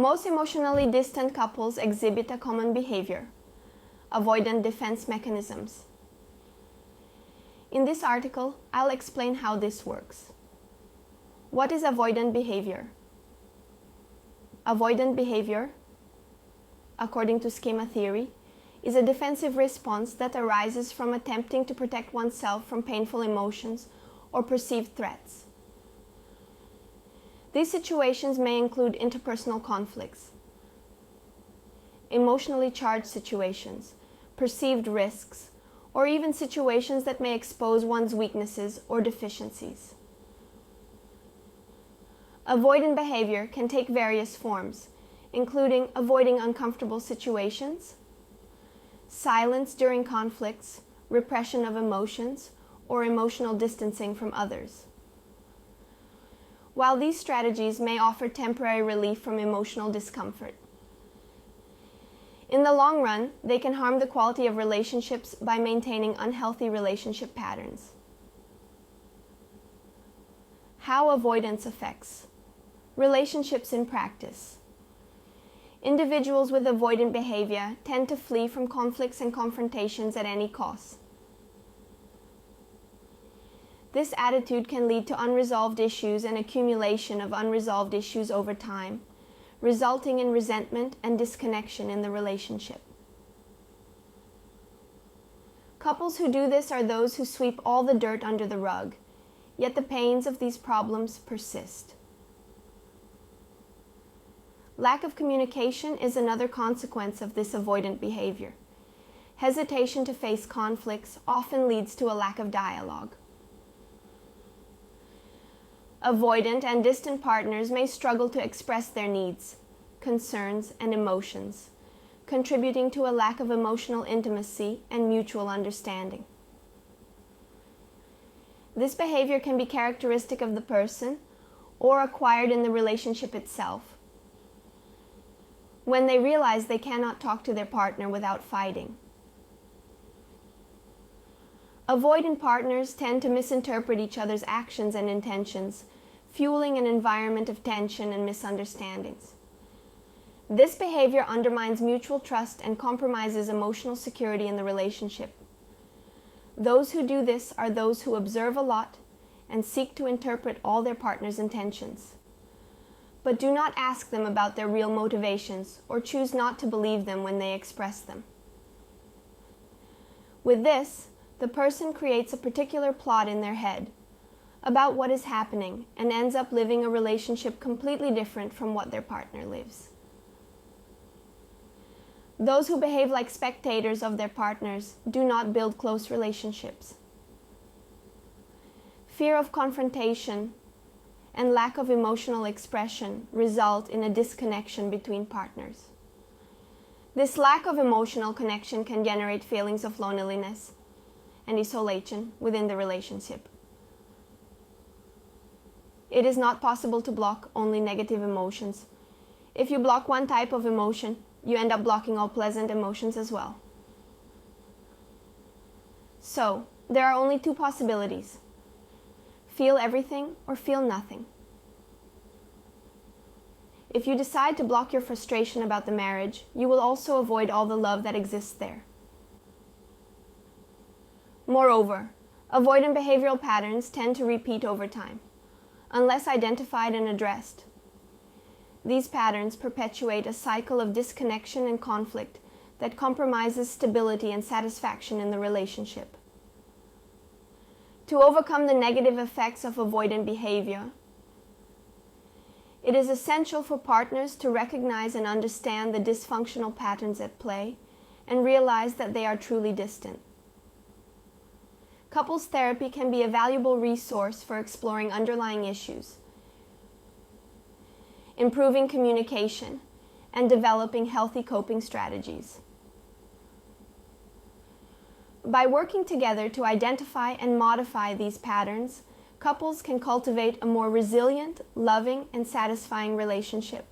Most emotionally distant couples exhibit a common behavior: avoidant defense mechanisms. In this article, I'll explain how this works. What is avoidant behavior? Avoidant behavior, according to schema theory, is a defensive response that arises from attempting to protect oneself from painful emotions or perceived threats. These situations may include interpersonal conflicts, emotionally charged situations, perceived risks, or even situations that may expose one's weaknesses or deficiencies. Avoidant behavior can take various forms, including avoiding uncomfortable situations, silence during conflicts, repression of emotions, or emotional distancing from others. While these strategies may offer temporary relief from emotional discomfort, in the long run, they can harm the quality of relationships by maintaining unhealthy relationship patterns. How avoidance affects relationships in practice. Individuals with avoidant behavior tend to flee from conflicts and confrontations at any cost. This attitude can lead to unresolved issues and accumulation of unresolved issues over time, resulting in resentment and disconnection in the relationship. Couples who do this are those who sweep all the dirt under the rug, yet the pains of these problems persist. Lack of communication is another consequence of this avoidant behavior. Hesitation to face conflicts often leads to a lack of dialogue. Avoidant and distant partners may struggle to express their needs, concerns, and emotions, contributing to a lack of emotional intimacy and mutual understanding. This behavior can be characteristic of the person or acquired in the relationship itself. When they realize they cannot talk to their partner without fighting. Avoidant partners tend to misinterpret each other's actions and intentions, fueling an environment of tension and misunderstandings. This behavior undermines mutual trust and compromises emotional security in the relationship. Those who do this are those who observe a lot and seek to interpret all their partner's intentions, but do not ask them about their real motivations or choose not to believe them when they express them. With this, the person creates a particular plot in their head about what is happening and ends up living a relationship completely different from what their partner lives. Those who behave like spectators of their partners do not build close relationships. Fear of confrontation and lack of emotional expression result in a disconnection between partners. This lack of emotional connection can generate feelings of loneliness and isolation within the relationship. It is not possible to block only negative emotions. If you block one type of emotion, you end up blocking all pleasant emotions as well. So, there are only two possibilities: feel everything or feel nothing. If you decide to block your frustration about the marriage, you will also avoid all the love that exists there. Moreover, avoidant behavioral patterns tend to repeat over time, unless identified and addressed. These patterns perpetuate a cycle of disconnection and conflict that compromises stability and satisfaction in the relationship. To overcome the negative effects of avoidant behavior, it is essential for partners to recognize and understand the dysfunctional patterns at play and realize that they are truly distant. Couples therapy can be a valuable resource for exploring underlying issues, improving communication, and developing healthy coping strategies. By working together to identify and modify these patterns, couples can cultivate a more resilient, loving, and satisfying relationship.